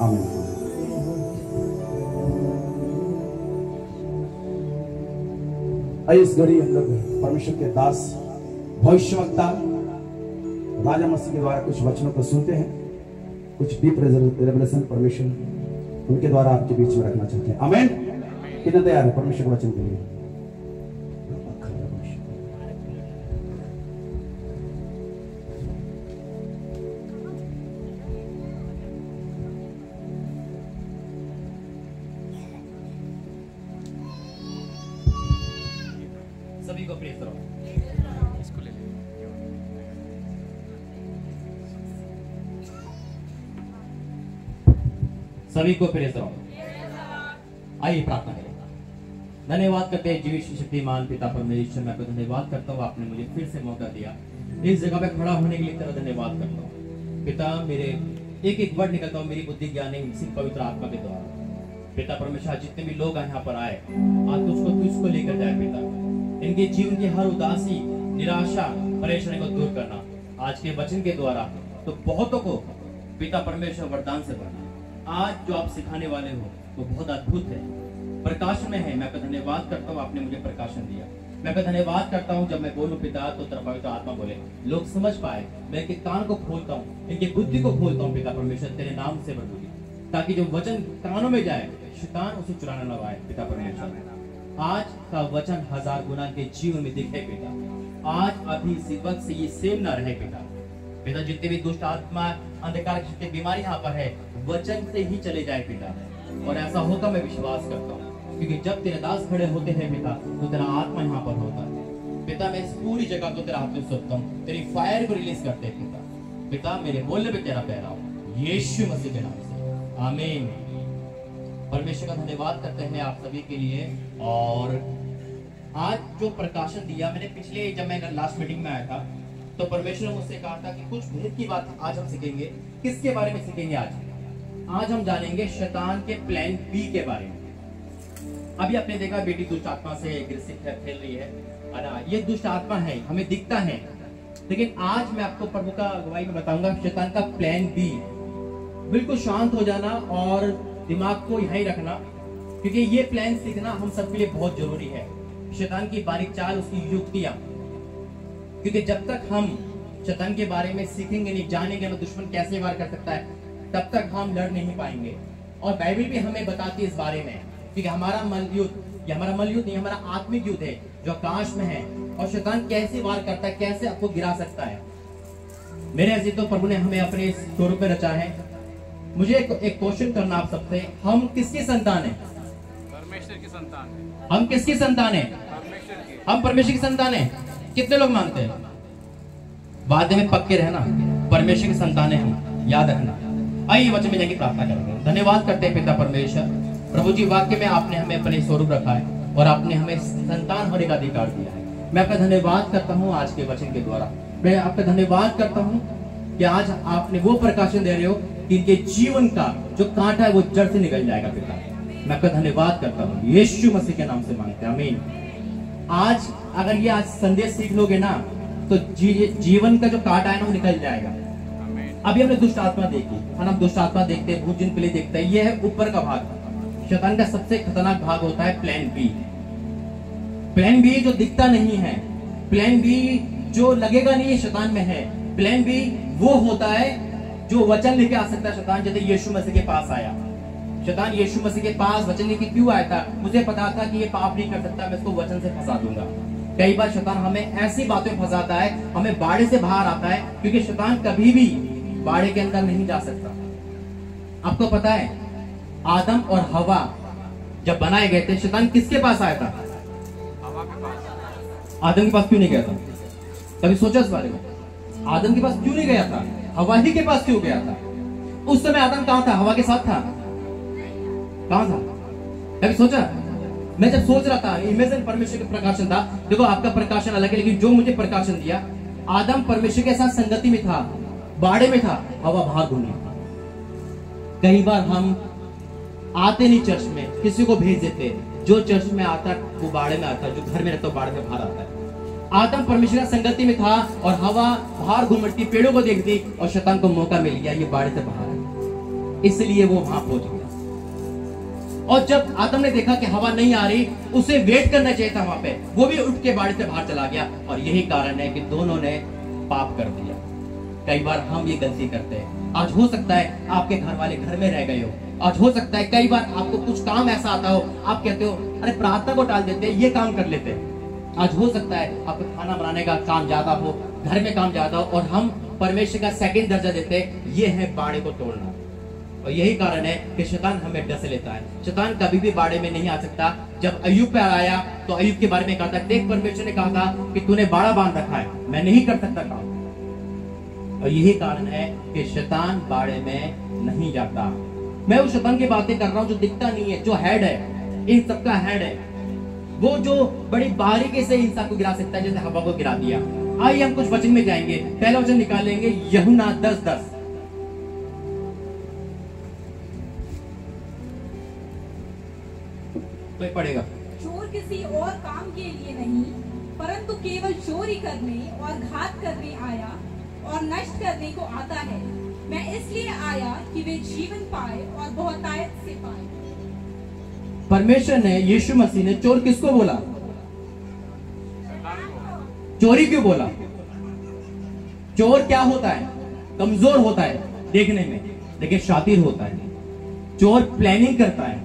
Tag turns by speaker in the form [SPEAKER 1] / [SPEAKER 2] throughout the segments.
[SPEAKER 1] आमीन। इस घड़ी हम लोग परमेश्वर के दास भविष्यवक्ता राजा मसीह के द्वारा कुछ वचनों को सुनते हैं, कुछ डीप रेवलेशन परमेश्वर उनके द्वारा आपके बीच में रखना चाहते हैं। आमीन। कितने तैयार है परमेश्वर के वचन के लिए?
[SPEAKER 2] सभी को प्रेज करो। इसको ले सभी को प्रेज करो। आइए प्रार्थना करें। धन्यवाद करते हैं जीवित शक्तिमान पिता परमेश्वर, मैं आपको धन्यवाद करता हूँ, आपने मुझे फिर से मौका दिया इस जगह पे खड़ा होने के लिए। तेरा धन्यवाद करता हूँ पिता। मेरे एक एक वर्ड निकलता हूँ मेरी बुद्धि ज्ञान सिर्फ पवित्र आत्मा के द्वारा। पिता परमेश्वर, जितने भी लोग यहाँ पर आए आज तुझको लेकर जाए पिता। इनके जीवन की हर उदासी, निराशा, परेशानी को दूर करना आज के वचन के द्वारा, तो बहुतों को पिता परमेश्वर वरदान से भरना। आज जो आप सिखाने वाले हो वो बहुत अद्भुत है, प्रकाश में है। मैं आपका धन्यवाद करता हूँ, आपने मुझे प्रकाशन दिया। मैं आपका धन्यवाद करता हूँ, जब मैं बोलूं पिता तो तेरा पवित्र आत्मा बोले, लोग समझ पाए। मैं इनके कान को खोलता हूँ, इनकी बुद्धि को खोलता हूँ पिता परमेश्वर, तेरे नाम से प्रभु जी, ताकि जो वचन कानों में जाए शैतान उसे चुराना ना पाए पिता परमेश्वर। आज का वचन 1000 गुना के जीवन में दिखे पिता। आज अभी इसी वक्त से ये सेम ना रहे पिता। पिता जितने भी दुष्ट आत्मा, अंधकार की बीमारी यहाँ पर है, वचन से ही चले जाए पिता। और ऐसा होगा मैं विश्वास करता हूँ, क्योंकि जब तेरे दास खड़े होते हैं पिता तो तेरा आत्मा यहाँ पर होता है पिता। मैं इस पूरी जगह को तेरा हाथ में सौंपता हूँ, तेरी फायर को रिलीज करते हैं पिता। पिता मेरे बोलने पे तेरा पैरा हो, यीशु मसीह के नाम से आमीन। परमेश्वर का धन्यवाद करते हैं आप सभी के लिए। और आज जो प्रकाशन दिया मैंने पिछले, जब मैं लास्ट मीटिंग में आया था तो परमेश्वर ने मुझसे कहा था कि कुछ भेद की बात आज हम सीखेंगे। किसके बारे में सीखेंगे? आज हम जानेंगे शैतान के प्लान बी के बारे में। अभी आपने देखा बेटी दुष्ट आत्मा से खेल रही है ना, ये दुष्ट आत्मा है, हमें दिखता है, लेकिन आज मैं आपको प्रभु का अगुवाई में बताऊंगा शैतान का प्लान बी। बिल्कुल शांत हो जाना और दिमाग को यहीं रखना, क्योंकि ये प्लान सीखना हम सबके लिए बहुत जरूरी है। शैतान की बारीक चाल, उसकी युक्तियां, क्योंकि जब तक हम शैतान के बारे में सीखेंगे नहीं, जानेंगे ना दुश्मन कैसे वार कर सकता है, तब तक हम लड़ नहीं पाएंगे। और बाइबल भी हमें बताती है इस बारे में, क्योंकि हमारा मल युद्ध, ये हमारा मल युद्ध नहीं, हमारा आत्मिक युद्ध है जो आकाश में है। और शैतान कैसे वार करता है, कैसे आपको गिरा सकता है। मेरे ऐसे तो प्रभु ने हमें अपने स्वरूप में रचा है। मुझे एक क्वेश्चन करना आप सबसे, हम किसकी संतान है?
[SPEAKER 3] परमेश्वर की संतान है।
[SPEAKER 2] हम किसकी संतान है?
[SPEAKER 3] परमेश्वर की।
[SPEAKER 2] हम परमेश्वर की संतान है। कितने लोग मानते हैं? वादे में पक्के रहना, परमेश्वर की संतान है हम, याद रखना। आइए वचन में जाके प्रार्थना करेंगे। धन्यवाद करते हैं पिता परमेश्वर, प्रभु जी वाक्य में आपने हमें अपने स्वरूप रखा है और आपने हमें संतान होने का अधिकार दिया है। मैं आपका धन्यवाद करता हूँ आज के वचन के द्वारा। मैं आपका धन्यवाद करता हूँ कि आज आपने वो प्रकाशन दे रहे हो कि इनके जीवन का जो कांटा है वो जड़ से निकल जाएगा पिता। मैं आपका धन्यवाद करता हूँ, यीशु मसीह के नाम से मांगते हैं, आमीन। आज अगर ये आज संदेश सीख लोगे ना तो जीवन का जो कांटा है ना वो निकल जाएगा। अभी हमने दुष्ट आत्मा देखी है ना, दुष्ट आत्मा देखते हैं, भूत जिन पहले देखते हैं, ये है ऊपर का भाग। शैतान का सबसे खतरनाक भाग होता है प्लान बी। प्लान बी जो दिखता नहीं है, प्लान बी जो लगेगा नहीं शैतान में है। प्लान बी वो होता है जो वचन लेके आ सकता है शैतान, जैसे यीशु मसीह के पास आया। शैतान यीशु मसीह के पास वचन लेके क्यों आया था? मुझे पता था कि ये पाप नहीं कर सकता, मैं इसको वचन से फंसा दूंगा। कई बार शैतान हमें ऐसी बातें फंसाता है, हमें बाड़े से बाहर आता है, क्योंकि शैतान कभी भी बाड़े के अंदर नहीं जा सकता। आपको पता है आदम और हवा जब बनाए गए थे, शैतान किसके पास आया था?
[SPEAKER 3] हवा के पास।
[SPEAKER 2] आदम के पास क्यों नहीं गया था? कभी सोचा इस बारे में? आदम के पास क्यों नहीं गया था? हवा ही के पास क्यों गया था? उस समय आदम कहां था? हवा के साथ था? कहां था? कभी सोचा? मैं जब सोच रहा था, इमेजिन परमेश्वर का प्रकाशन था। देखो आपका प्रकाशन अलग है, लेकिन जो मुझे प्रकाशन दिया, आदम परमेश्वर के साथ संगति में था, बाड़े में था, हवा बाहर घूमी। कई बार हम आते नहीं चर्च में, किसी को भेज देते, जो चर्च में आता वो बाड़े में आता, जो घर में रहता वो बाड़े में बाहर आता है। आदम परमेश्वर की संगति में था और हवा बाहर घूमती, पेड़ों को देखती और शैतान को मौका मिल गया ये बाड़े से बाहर है। इसलिए वो वहां पहुंच गया। और जब आदम ने देखा कि हवा नहीं आ रही, उसे वेट करना चाहिए था वहां पे, वो भी उठ के बाड़ी से बाहर चला गया। और यही कारण है कि दोनों ने पाप कर दिया। कई बार हम ये गलती करते हैं। आज हो सकता है आपके घर वाले घर में रह गए हो, आज हो सकता है कई बार आपको कुछ काम ऐसा आता हो, आप कहते हो अरे प्रार्थना को टाल देते, ये काम कर लेते हैं। आज हो सकता है आपको खाना बनाने का काम ज्यादा हो, घर में काम ज्यादा हो, और हम परमेश्वर का सेकंड दर्जा देते हैं, ये है बाड़े को तोड़ना। और यही कारण है कि शैतान हमें डस लेता है। शैतान कभी भी बाड़े में नहीं आ सकता। जब अय्यूब पे आया तो अय्यूब के बारे में कहा था, देख परमेश्वर ने कहा था कि तूने बाड़ा बांध रखा है, मैं नहीं कर सकता काम। और यही कारण है कि शैतान बाड़े में नहीं जाता। मैं उस शैतान की बातें कर रहा हूं जो दिखता नहीं है, जो हेड है, इन सबका हेड है, वो जो बड़ी बारीकी से इंसान को गिरा सकता है, जैसे हवा को गिरा दिया। आइए हम कुछ वचन में जाएंगे। पहला वचन निकालेंगे यूहन्ना 10:10। कोई पढ़ेगा?
[SPEAKER 4] चोर किसी और काम के लिए नहीं, परंतु केवल चोरी करने और घात करने आया और नष्ट करने को आता है। मैं इसलिए आया कि वे जीवन पाए और बहुतायत से पाए।
[SPEAKER 2] परमेश्वर ने, यीशु मसीह ने चोर किसको बोला? चोरी क्यों बोला? चोर क्या होता है? कमजोर होता है देखने में, लेकिन शातिर होता है। चोर प्लानिंग करता है,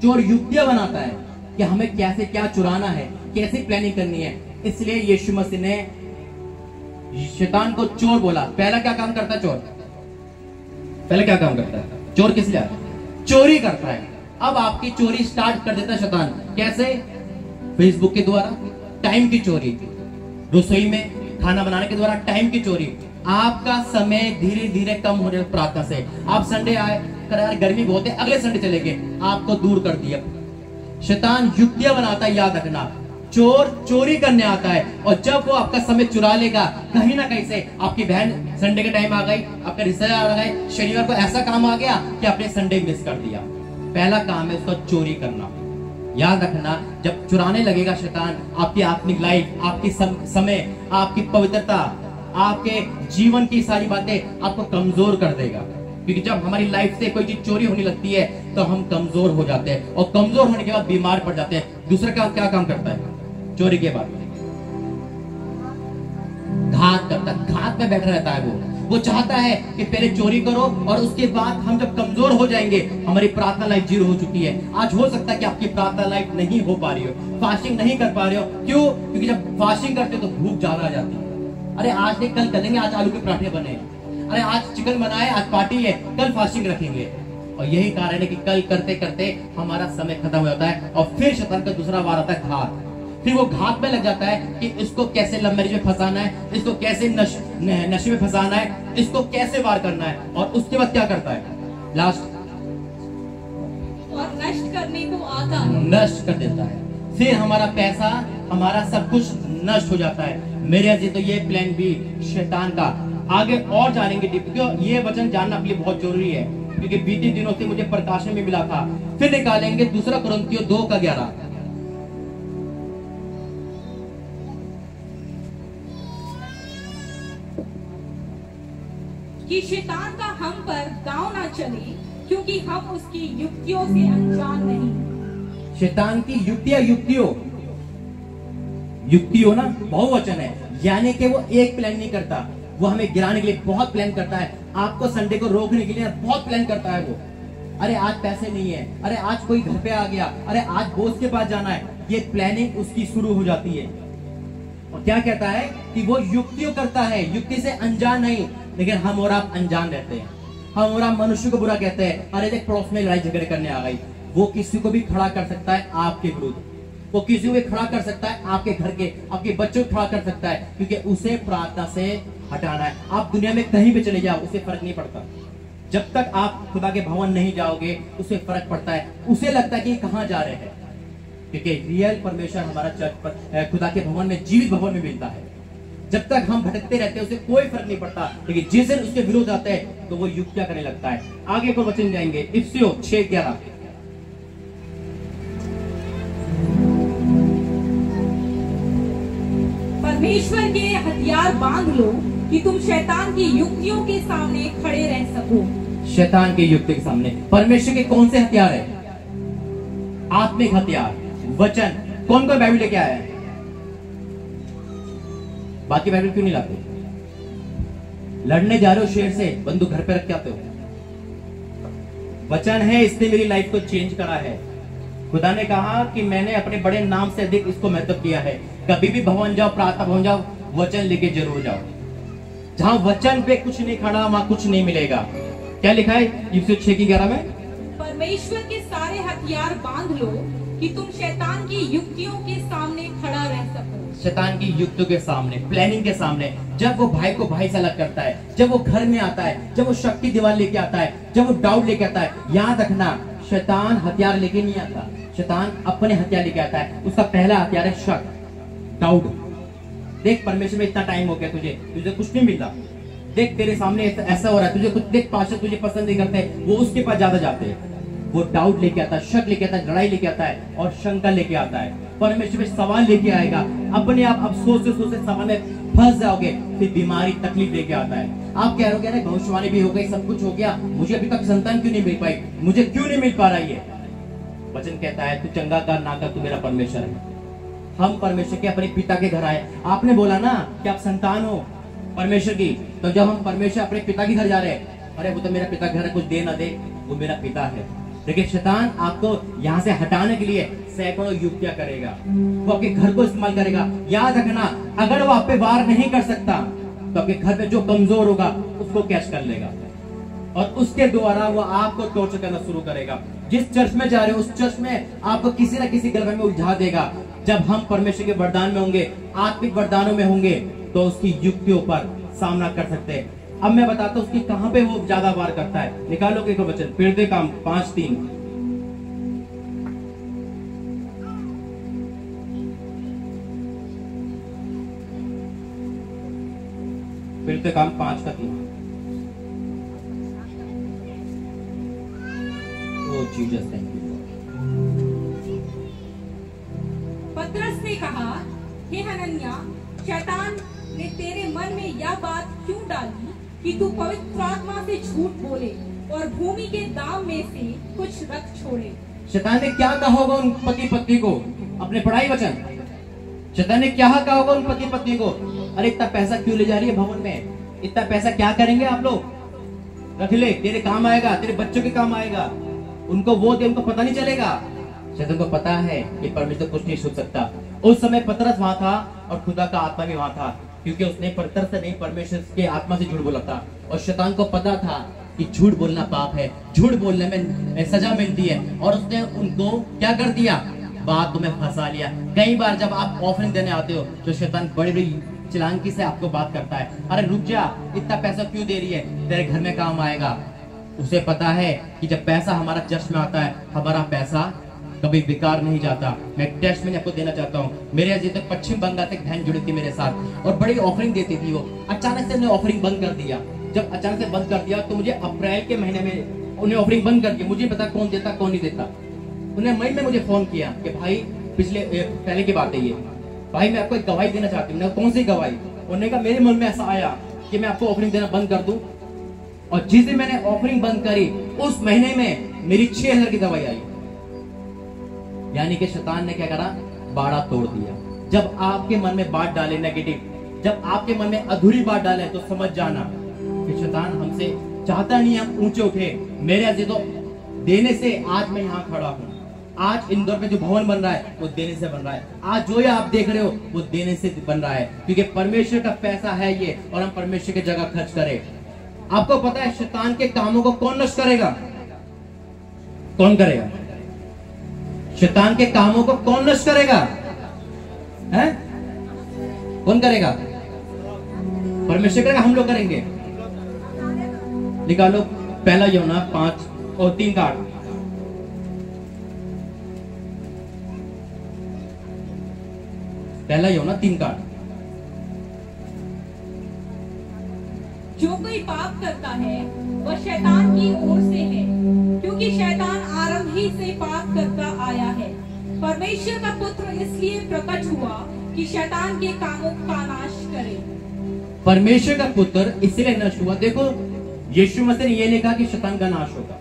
[SPEAKER 2] चोर युक्तियां बनाता है कि हमें कैसे क्या चुराना है, कैसे प्लानिंग करनी है। इसलिए यीशु मसीह ने शैतान को चोर बोला। पहला क्या काम करता है चोर? पहले क्या काम करता है चोर? किस लिए? चोरी करता है। अब आपकी चोरी स्टार्ट कर देता है शैतान। कैसे? फेसबुक के द्वारा टाइम की चोरी, रसोई में खाना बनाने के द्वारा टाइम की चोरी। आपका समय धीरे धीरे कम हो रहा है प्रार्थना से। आप संडे आए, गर्मी बहुत है, अगले संडे चले गए, आपको दूर कर दिया। शैतान युक्तियां बनाता है, याद रखना। चोर चोरी करने आता है, और जब वो आपका समय चुरा लेगा कहीं ना कहीं से, आपकी बहन संडे के टाइम आ गई, आपका रिश्तेदार आ गए, शनिवार को ऐसा काम आ गया कि आपने संडे मिस कर दिया। पहला काम है उसका चोरी करना। याद रखना, जब चुराने लगेगा शैतान आपकी आत्मिक लाइफ, आपकी समय, आपकी पवित्रता, आपके जीवन की सारी बातें आपको कमजोर कर देगा। क्योंकि जब हमारी लाइफ से कोई चीज चोरी होने लगती है तो हम कमजोर हो जाते हैं, और कमजोर होने के बाद बीमार पड़ जाते हैं। दूसरा क्या काम करता है चोरी के बाद? घात करता है। घात में बैठा रहता है वो चाहता है कि पहले चोरी करो, और उसके बाद हम जब कमजोर हो जाएंगे, हमारी प्रार्थना लाइफ जीरो हो चुकी है। आज हो सकता है कि आपकी प्रार्थना लाइफ नहीं हो पा रही हो, फास्टिंग नहीं कर पा रहे हो। क्यों? क्योंकि जब फास्टिंग करते हो तो भूख ज्यादा आ जाती है। अरे आज नहीं, कल करेंगे, आज आलू के पराठे बने, अरे आज चिकन बनाए, आज पार्टी है, कल फास्टिंग रखेंगे। और यही कारण है कि कल करते करते हमारा समय खत्म हो जाता है, और फिर शैतान का दूसरा वार आता है घात। फिर वो घात में लग जाता है कि इसको कैसे लव मैरिज में फंसाना है, इसको कैसे नशे में फंसाना है, इसको कैसे वार करना है। और उसके बाद क्या करता है? लास्ट,
[SPEAKER 4] और नष्ट करने को आता है,
[SPEAKER 2] नष्ट कर देता है। फिर हमारा पैसा, हमारा सब कुछ नष्ट हो जाता है। मेरे यहाँ तो ये प्लान भी शैतान का। आगे और जानेंगे डीप, क्यों ये वचन जानना अपने लिए बहुत जरूरी है, क्योंकि बीते दिनों से मुझे प्रकाशन में मिला था। फिर निकालेंगे 2 कुरिन्थियों 2:11।
[SPEAKER 4] कि शैतान का हम पर दांव ना चले, क्योंकि हम उसकी युक्तियों से अनजान नहीं।
[SPEAKER 2] शैतान की युक्तियों ना बहुवचन है, यानी कि वो एक प्लान नहीं करता, वो हमें गिराने के लिए बहुत प्लान करता है। आपको संडे को रोकने के लिए बहुत प्लान करता है वो। अरे आज पैसे नहीं है, अरे आज कोई घर पे आ गया, अरे आज बॉस के पास जाना है। ये प्लानिंग उसकी शुरू हो जाती है। और क्या कहता है कि वो युक्तियों करता है, युक्ति से अनजान नहीं। लेकिन हम और आप अनजान रहते हैं, हम और आप मनुष्य को बुरा कहते हैं। अरे देख पड़ोस में लड़ाई झगड़े करने आ गई। वो किसी को भी खड़ा कर सकता है आपके विरुद्ध, वो किसी को भी खड़ा कर सकता है आपके घर के, आपके बच्चों को खड़ा कर सकता है, क्योंकि उसे प्रार्थना से हटाना है। आप दुनिया में कहीं भी चले जाओ, उसे फर्क नहीं पड़ता। जब तक आप खुदा के भवन नहीं जाओगे उसे फर्क पड़ता है। उसे लगता है कि कहां जा रहे हैं, क्योंकि रियल परमेश्वर हमारा चर्च पर, खुदा के भवन में, जीवित भवन में मिलता है। जब तक हम भटकते रहते हैं उसे कोई फर्क नहीं पड़ता, लेकिन जिस दिन उसके विरोध आते हैं तो वो युक्तियां करने लगता है। आगे को वचन जाएंगे, इफ्सियों 6:11।
[SPEAKER 4] परमेश्वर के हथियार बांध लो कि तुम शैतान की युक्तियों के सामने खड़े रह सको।
[SPEAKER 2] शैतान के युक्ति के सामने परमेश्वर के कौन से हथियार है? आत्मिक हथियार, वचन। कौन कौन बाइबल लेके आया है? बाकी बाइबल क्यों नहीं लाते? लड़ने जा रहे हो शेर से, बंदूक घर पे रख के आते हो। वचन है, इसने मेरी लाइफ को चेंज करा है। खुदा ने कहा कि मैंने अपने बड़े नाम से अधिक इसको महत्व किया है। कभी भी भवन जाओ, प्रार्थना भवन जाओ, वचन लेके जरूर जाओ। जहां वचन पे कुछ नहीं खड़ा, वहां कुछ नहीं मिलेगा। क्या लिखा है इफिसियों 6:11 में?
[SPEAKER 4] परमेश्वर के सारे हथियार बांध लो कि तुम शैतान की युक्तियों के सामने खड़ा रह सको।
[SPEAKER 2] शैतान की युक्तियों के सामने, प्लानिंग के सामने, जब वो भाई को भाई से अलग करता है, जब वो घर में आता है, जब वो शक की दीवार लेके आता है, जब वो डाउट लेके आता है, याद रखना शैतान हथियार लेके नहीं आता। शैतान अपने हथियार लेके आता है। उसका पहला हथियार है शक, डाउट। देख परमेश्वर में इतना टाइम हो गया, तुझे कुछ नहीं मिलता। देख तेरे सामने ऐसा हो रहा है, तुझे कुछ, देख पास्टर तुझे पसंद नहीं करते, वो उसके पास ज्यादा जाते हैं। वो डाउट लेके आता है, शक लेके आता है, लड़ाई लेके आता है और शंका लेके आता है। परमेश्वर में सवाल लेके आएगा। अपने आप अब सोचते सवाल में फंस जाओगे, फिर बीमारी तकलीफ लेके आता है। आप कह रहे हो भविष्यवाणी भी हो गई, सब कुछ हो गया, मुझे अभी तक संतान क्यों नहीं मिल पाई, मुझे क्यों नहीं मिल पा रहा है? वचन कहता है तू चंगा कर ना कर, तू मेरा परमेश्वर है। हम परमेश्वर के अपने पिता के घर आए। आपने बोला ना कि आप संतान हो परमेश्वर की, तो जब हम परमेश्वर अपने पिता के घर जा रहे हैं, अरे वो तो मेरा पिता घर है, कुछ दे ना दे, वो मेरा पिता है। लेकिन शैतान आपको यहाँ से हटाने के लिए सैकड़ों युक्तियां करेगा, वो आपके घर को इस्तेमाल करेगा। याद रखना, अगर वो आप पे वार नहीं कर सकता तो आपके घर में जो कमजोर होगा उसको कैच कर लेगा और उसके द्वारा वो आपको टॉर्चर करना शुरू करेगा। जिस चर्च में जा रहे हो उस चर्च में आपको किसी न किसी गलबे में उलझा देगा। जब हम परमेश्वर के वरदान में होंगे, आत्मिक वरदानों में होंगे, तो उसकी युक्तियों पर सामना कर सकते हैं। अब मैं बताता हूं उसकी कहां पे वो ज्यादा वार करता है। निकालो एक वचन, फिरते काम 5:3। फिरते काम 5:3। Oh Jesus, thank you.
[SPEAKER 4] पतरस ने कहा, हे हनन्या, शैतान ने तेरे मन में यह बात क्यों डाली कि तू पवित्र आत्मा से झूठ बोले और भूमि के दाम में से कुछ रख छोड़े।
[SPEAKER 2] शैतान ने क्या कहा होगा उन पति पत्नी को? अपने पढ़ाई वचन, शैतान ने क्या कहा होगा उन पति पत्नी को? अरे इतना पैसा क्यों ले जा रही है भवन में? इतना पैसा क्या करेंगे आप लोग? रख ले, तेरे काम आएगा, तेरे बच्चों के काम आएगा। उनको वो दे, उनको पता नहीं चलेगा। शैतान को पता है कि परमेश्वर कुछ नहीं सोच सकता। उस समय पतरस वहां था और खुदा का आत्मा भी वहां था, क्योंकि उसने पतरस से नहीं परमेश्वर के आत्मा से झूठ बोला था। और शैतान को पता था कि झूठ बोलना पाप है, झूठ बोलने में सजा मिलती है, और उसने उनको क्या कर दिया? बात में फंसा लिया। कई बार जब आप ऑफरिंग देने आते हो तो शैतान बड़ी बड़ी चिलांकी से आपको बात करता है, अरे रुक जा, इतना पैसा क्यों दे रही है, तेरे घर में काम आएगा। उसे पता है कि जब पैसा हमारा चर्च में आता है, हमारा पैसा कभी बेकार नहीं जाता। मैं टेस्ट में आपको देना चाहता हूँ। मेरे अजय तक पश्चिम बंगाल से एक बहन जुड़ी थी मेरे साथ और बड़ी ऑफरिंग देती थी। वो अचानक से उन्हें ऑफरिंग बंद कर दिया। जब अचानक से बंद कर दिया तो मुझे अप्रैल के महीने में उन्हें ऑफरिंग बंद कर दिया। मुझे पता कौन देता कौन नहीं देता। उन्हें मई में मुझे फोन किया कि भाई पहले की बात है ये, भाई मैं आपको एक गवाही देना चाहती हूँ। कौन सी गवाही? उन्होंने कहा मेरे मन में ऐसा आया कि मैं आपको ऑफरिंग देना बंद कर दूं, और जिस दिन मैंने ऑफरिंग बंद करी उस महीने में मेरी 6,000 की दवाई आई। यानी कि शैतान ने क्या करा? बाड़ा तोड़ दिया। जब आपके मन में बात डाले नेगेटिव, जब आपके मन में अधूरी बात डाले, तो समझ जाना कि शैतान हमसे चाहता नहीं हम ऊंचे उठे। मेरे अजीज तो देने से आज मैं यहाँ खड़ा हूँ। आज इंदौर में जो भवन बन रहा है वो देने से बन रहा है। आज जो ये आप देख रहे हो वो देने से बन रहा है, क्योंकि परमेश्वर का पैसा है ये, और हम परमेश्वर की जगह खर्च करें। आपको पता है शैतान के कामों को कौन नष्ट करेगा? कौन करेगा? शैतान के कामों को कौन नष्ट करेगा? हैं? कौन करेगा? परमेश्वर करेगा, हम लोग करेंगे। निकालो पहला यूहन्ना 5:3। पहला यूहन्ना 3।
[SPEAKER 4] जो कोई पाप करता है वह शैतान की ओर से है, क्योंकि शैतान आरंभ ही से पाप करता आया है। परमेश्वर का पुत्र इसलिए प्रकट हुआ कि शैतान के कामों का नाश करे।
[SPEAKER 2] परमेश्वर का पुत्र इसलिए नष्ट हुआ। देखो यीशु मसीह ने ये नहीं कहा कि शैतान का नाश होगा।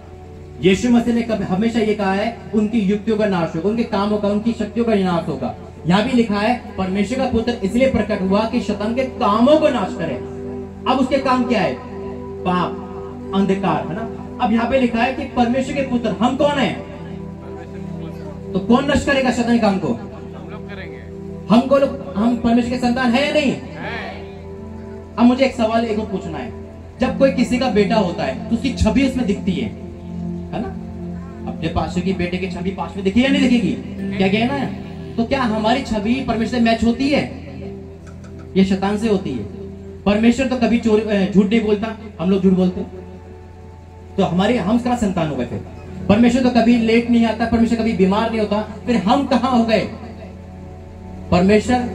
[SPEAKER 2] यीशु मसीह ने कभी हमेशा ये कहा है उनकी युक्तियों का नाश होगा, उनके कामों का, उनकी शक्तियों का नाश होगा। यहाँ भी लिखा है परमेश्वर का पुत्र इसलिए प्रकट हुआ कि शैतान के कामों को नाश करे। अब उसके काम क्या है? पाप, अंधकार, है ना। अब यहाँ पे लिखा है कि परमेश्वर के पुत्र हम कौन है? तो कौन नष्ट करेगा शैतान के काम को?
[SPEAKER 3] हम लोग करेंगे।
[SPEAKER 2] हम परमेश्वर के संतान है या नहीं? अब मुझे एक सवाल एक पूछना है, जब कोई किसी का बेटा होता है तो उसकी छवि उसमें दिखती है ना। अपने पास्टर की बेटे की छवि पास में दिखेगी या नहीं दिखेगी? क्या कहना है? तो क्या हमारी छवि परमेश्वर से मैच होती है? ये शैतान से होती है। परमेश्वर तो कभी झूठ नहीं बोलता, हम लोग झूठ बोलते, तो हम उसका संतान हो गए। फिर परमेश्वर तो कभी लेट नहीं आता, परमेश्वर कभी बीमार नहीं होता, फिर हम कहां हो गए? परमेश्वर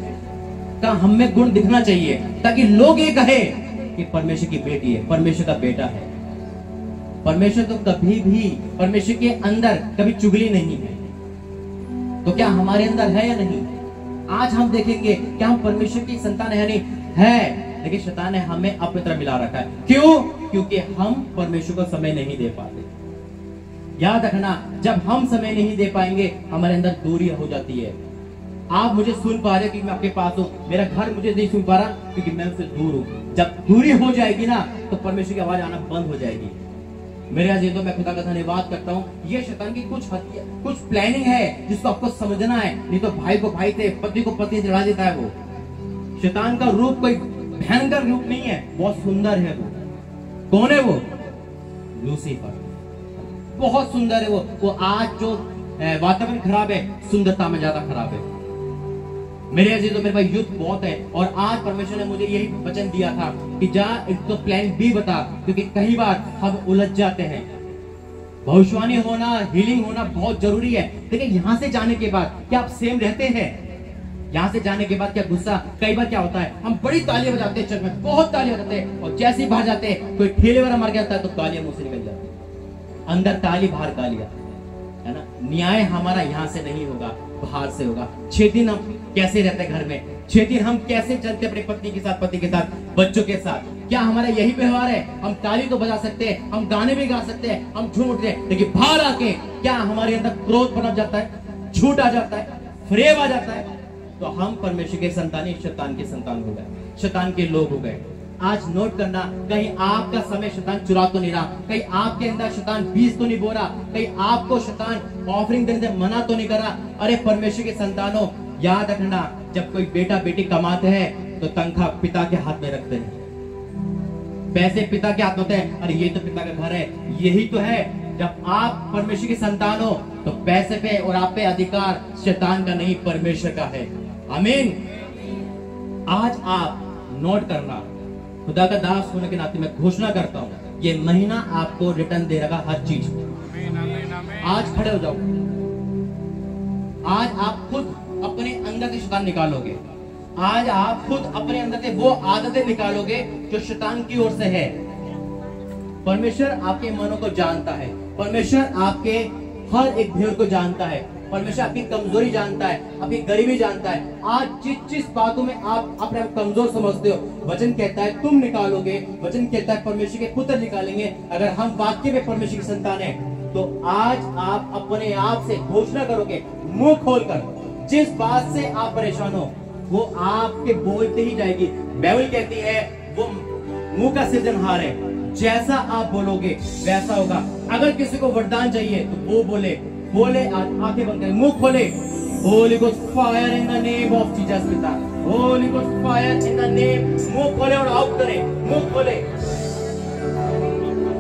[SPEAKER 2] का हम में गुण दिखना चाहिए ताकि लोग ये कहे कि परमेश्वर की बेटी है, परमेश्वर का बेटा है। परमेश्वर तो कभी भी, परमेश्वर के अंदर कभी चुगली नहीं है। तो क्या हमारे अंदर है या नहीं? आज हम देखेंगे क्या हम परमेश्वर की संतान है या नहीं? है, लेकिन शैतान ने हमें अपनी तरह मिला रखा है। क्यों? क्योंकि हम परमेश्वर को समय नहीं दे पाते। याद रखना, जब हम समय नहीं दे पाएंगे हमारे अंदर दूरी हो जाती है। आप मुझे सुन पा रहे हो क्योंकि मैं आपके पास हूं, मेरा घर मुझे नहीं सुन पा रहा क्योंकि मैं उससे दूर हूं। जब दूरी हो जाएगी ना तो परमेश्वर की आवाज आना बंद हो जाएगी। मेरे अजीजों, मैं खुदा का धन्यवाद करता हूं। ये शैतान की कुछ प्लानिंग है जिसको आपको समझना है, नहीं तो भाई को भाई से, पति को पति से लड़ा देता है। वो शैतान का रूप कोई भयंकर रूप नहीं है, बहुत सुंदर है। वो कौन है? वो लूसीफर, बहुत सुंदर है वो आज जो वातावरण खराब है, सुंदरता में ज्यादा खराब है। मेरे अजीजों, मेरे पास युद्ध बहुत है और आज परमेश्वर ने मुझे यही वचन दिया था कि जा एक तो प्लान बी बता, क्योंकि कई बार हम उलझ जाते हैं। भविष्यवाणी होना, हीलिंग होना बहुत जरूरी है, लेकिन यहाँ से जाने के बाद क्या आप सेम रहते हैं? यहाँ से जाने के बाद क्या गुस्सा? कई बार क्या होता है, हम बड़ी तालियां बजाते हैं चर्च में, बहुत तालियां बजाते हैं, और जैसे ही बाहर जाते हैं कोई ठेले वाला मर जाता है तो गालियां मुंह से निकल जाती है। अंदर ताली, बाहर गालियां, है ना। न्याय हमारा यहाँ से नहीं होगा, बाहर से होगा। 6 दिन हम कैसे रहते हैं घर में, 6 दिन हम कैसे चलते अपनी पत्नी के साथ, पति के साथ, बच्चों के साथ? क्या हमारा यही व्यवहार है? हम ताली तो बजा सकते हैं, हम गाने भी गा सकते हैं, हम झूठ रहे, लेकिन बाहर आके क्या हमारे अंदर क्रोध पनप जाता है, झूठ आ जाता है, फ्रेब आ जाता है? तो हम परमेश्वर के संतान, शैतान के संतान हो गए, शैतान के लोग हो गए। आज नोट करना, कहीं आपका समय शैतान चुरा तो नहीं रहा, कहीं आपके अंदर शैतान बीज तो नहीं बो रहा, कहीं आपको शैतान ऑफरिंग देने से मना तो नहीं कर रहा। अरे परमेश्वर के संतानों, याद रखना, जब कोई बेटा बेटी कमाते हैं तो तनख्वाह पिता के हाथ में रखते हैं, पैसे पिता के हाथ में होते हैं। अरे ये तो पिता का घर है, यही तो है। जब आप परमेश्वर के संतान हो तो पैसे पे और आप पे अधिकार शैतान का नहीं, परमेश्वर का है। आमीन। आज आप नोट करना, खुदा का दास होने के नाते मैं घोषणा करता हूं, ये महीना आपको रिटर्न दे रहा हर चीज। आज खड़े हो जाओ। आज आप खुद अपने अंदर से शैतान निकालोगे। आज आप खुद अपने अंदर से वो आदतें निकालोगे जो शैतान की ओर से है। परमेश्वर आपके मनों को जानता है, परमेश्वर आपके हर एक भेद को जानता है, परमेश्वर आपकी कमजोरी जानता है, आपकी गरीबी जानता है। आज जिस बातों में आप अपने आप कमजोर समझते हो, वचन कहता है तुम निकालोगे, वचन कहता है परमेश्वर के पुत्र निकालेंगे। अगर हम वाक्य में परमेश्वर की संतान है तो आज आप अपने आप से घोषणा करोगे, मुंह खोलकर, जिस बात से आप परेशान हो वो आपके बोलते ही जाएगी। बाइबल कहती है वो मुंह का सृजनहार है, जैसा आप बोलोगे वैसा होगा। अगर किसी को वरदान चाहिए तो वो बोले, आंखें बंद करें, मुंह खोले, holy ghost fire in the name of Jesus पिता, holy ghost fire in the name, मुंह खोले और आउट करें, मुंह खोले।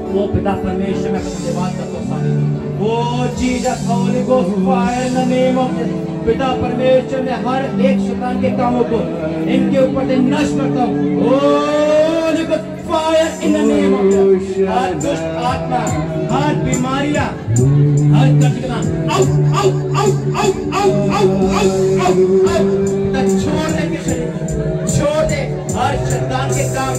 [SPEAKER 2] वो पिता परमेश्वर, मैं धन्यवाद करता हूं, वो Jesus, Holi ghost fire in the name of पिता परमेश्वर, मैं हर एक शैतान के कामों को इनके ऊपर से नष्ट करता हूं। Holy ghost fire in the name of Jesus. हर दुष्ट आत्मा, हर बीमारियां, हर कष्टना out out out out out out out out, छोड़ दे के शरीर को, छोड़ दे। हर शैतान के काम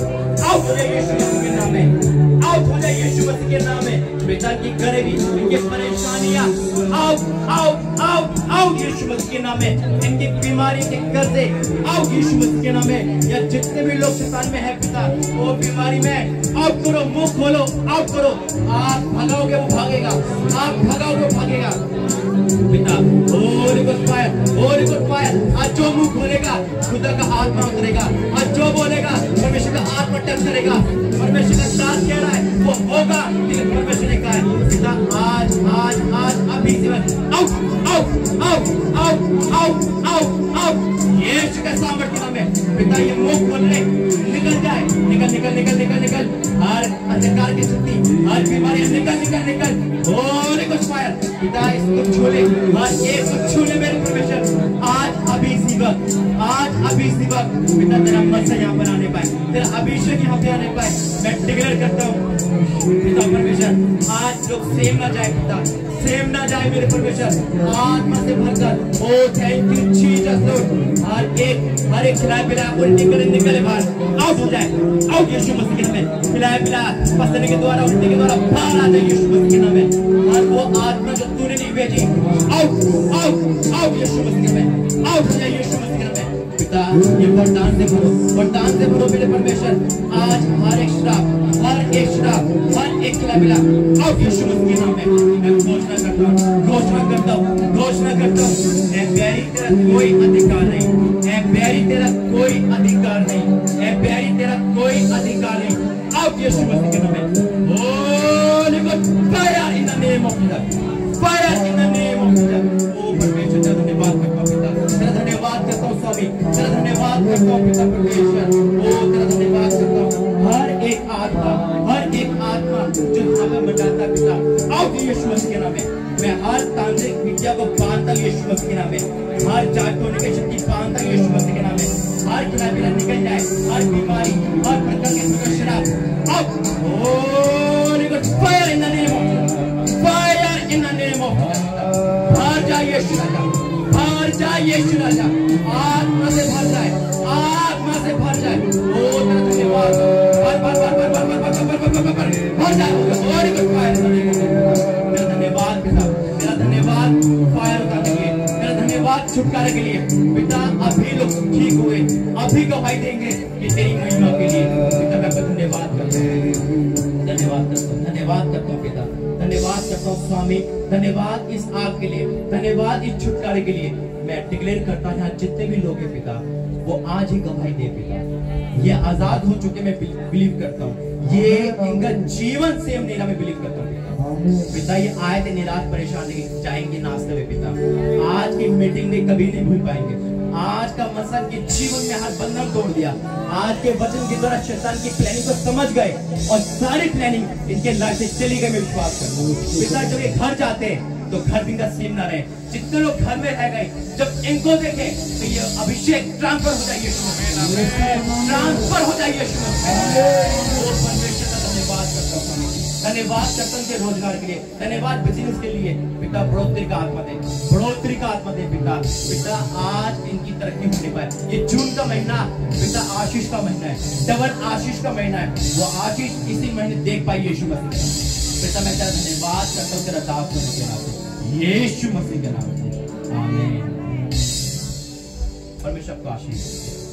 [SPEAKER 2] आउट हो जाए यीशु मसीह के नाम में, आउट हो जाए यीशु मसीह के नाम में। पिता की गरीबी, इनकी परेशानियां आओ आओ आओ आओ यीशु मसीह के नाम में, इनकी बीमारी के कर्जे आओ यीशु मसीह के नाम में। या जितने भी लोग शैतान में है पिता, वो बीमारी में आउट करो, मुंह खोलो, आउट करो। आप भगाओगे वो भागेगा, आप भगाओगे वो भागेगा पिता। Holi ghost fire, Holi ghost fire. आज जो मुंह खोलेगा खुदा का आत्मा उतरेगा, आज जो बोलेगा परमेश्वर का आत्मा टच करेगा। परमेश्वर का दास कह रहा है वो होगा, लेकिन परमेश्वर ने कहा है पिता आज आज आज अभी से out out out out out out out Yeshu के सामर्थ्य के नाम में पिता। ये मुंह खोल ले, निकल जाए, निकल निकल निकल निकल निकल। हर अंधकार की शक्ति, हर बीमारी निकल निकल निकल। होली गॉस्ट फायर पिता, इसको छू ले, हर एक को छू ले मेरे परमेश्वर। आज अभी इसी वक्त, आज अभी इसी वक्त पिता तेरा मस्सा यहाँ पर आने पाए, तेरा अभिषेक यहाँ पे आने पाए। मैं डिक्लेयर करता हूँ पिता परमेश्वर, आज लोग सेम ना जाए पिता, सेम ना जाए मेरे परमेश्वर। आत्मा से भरकर ओ थैंक यू जीसस लॉर्ड। हर एक खिलाए पिलाए उल्टी करे निकले बाहर, आउट हो जाए, आउट यीशु मसीह के नाम में। खिलाए पिलाए पसने के द्वारा, उल्टी के द्वारा बाहर आ जाए यीशु मसीह के नाम में। और वो आत्मा जो तूने नहीं भेजी आउट आउट आउट यीशु मसीह के नाम में, आउट हो जाए यीशु मसीह के नाम में पिता। ये वरदान से भरो, वरदान से भरो मेरे परमेश्वर। आज हर एक श्राप, हर एक श्राप, हर एक खिला मिला आउट यीशु मसीह के नाम में। मैं घोषणा करता हूँ, घोषणा करता हूँ, घोषणा करता हूँ। ऐ बैरी तेरा कोई अधिकार नहीं, ऐ बैरी तेरा कोई अधिकार नहीं, ऐ बैरी तेरा कोई अधिकार नहीं आउट यीशु मसीह के नाम में। Holy ghost fire in the name of Jesus, fire in the name of Jesus. ओ परमेश्वर तेरा धन्यवाद करता हूँ पिता, तेरा धन्यवाद करता हूँ स्वामी, तेरा धन्यवाद करता हूँ पिता परमेश्वर। ओ तेरा धन्यवाद करता हूँ। हर एक आत्मा, हर एक आत्मा जो हमें बचाता है पिता आउट यीशु मसीह के नाम में। मैं हर तांत्रिक विद्या को बांधता हूँ यीशु मसीह के नाम में, हर जादू होने की शक्ति बांधता हूँ यीशु मसीह के नाम में। हर खिला पिला निकल जाए, हर बीमारी, हर प्रकार के शराब out. Holi ghost fire in the name of Jesus, fire in the name of Jesus. बाहर जाए यीशु राजा, बाहर जाए यीशु राजा। आत्मा से भर जाए, आत्मा से भर जाए। ओ तेरा धन्यवाद, भर भर भर भर भर भर भर भर भर भर भर जाए। Holi ghost fire in the name of Jesus. तेरा धन्यवाद पिता, तेरा धन्यवाद फायर उतारने के लिए, तेरा धन्यवाद छुटकारे के लिए पिता। अभी लोग ठीक हुए, अभी गवाही देंगे कि तेरी महिमा के लिए पिता। मैं धन्यवाद करता हूँ, धन्यवाद करता हूँ, धन्यवाद करता हूँ पिता, धन्यवाद करता हूँ स्वामी। धन्यवाद इस आग के लिए, धन्यवाद इस छुटकारे के लिए। मैं डिक्लेयर करता हूँ यहाँ जितने भी लोग हैं पिता, वो आज ही गवाही दे पिता। ये आजाद हो चुके, मैं बिलीव करता हूँ। ये इनका जीवन सेम नहीं रहा, मैं बिलीव करता हूँ पिता। ये आए थे निराश परेशान जाएंगे नाश्ते में पिता। आज की मीटिंग में कभी नहीं भूल पाएंगे। आज का मसद के जीवन में हर बंधन तोड़ दिया। आज के वचन के द्वारा शैतान की प्लानिंग को समझ गए और सारी प्लानिंग इनके लाइफ से चली गई। मैं विश्वास करता हूँ पिता, जब ये घर जाते हैं तो घर भी इनका सेम ना रहे। जितने लोग घर में रह गए, जब इनको देखे तो ये अभिषेक ट्रांसफर हो जाइए, ट्रांसफर हो जाइए। परमेश्वर का धन्यवाद करता हूँ, धन्यवाद करता हूँ रोजगार के लिए, धन्यवाद बिजनेस के लिए पिता। बढ़ोतरी का आत्मा दे, बढ़ोतरी का आत्मा दे पिता। पिता आज इनकी तरक्की होने पाए। ये जून का महीना पिता आशीष का महीना है, डबल आशीष का महीना है। वो आशीष इसी महीने देख पाई यीशु मसीह पिता। मैं तेरा धन्यवाद करता हूँ तेरा दास होने के नाम, यीशु मसीह के नाम। आमीन। परमेश्वर आपको आशीष दे।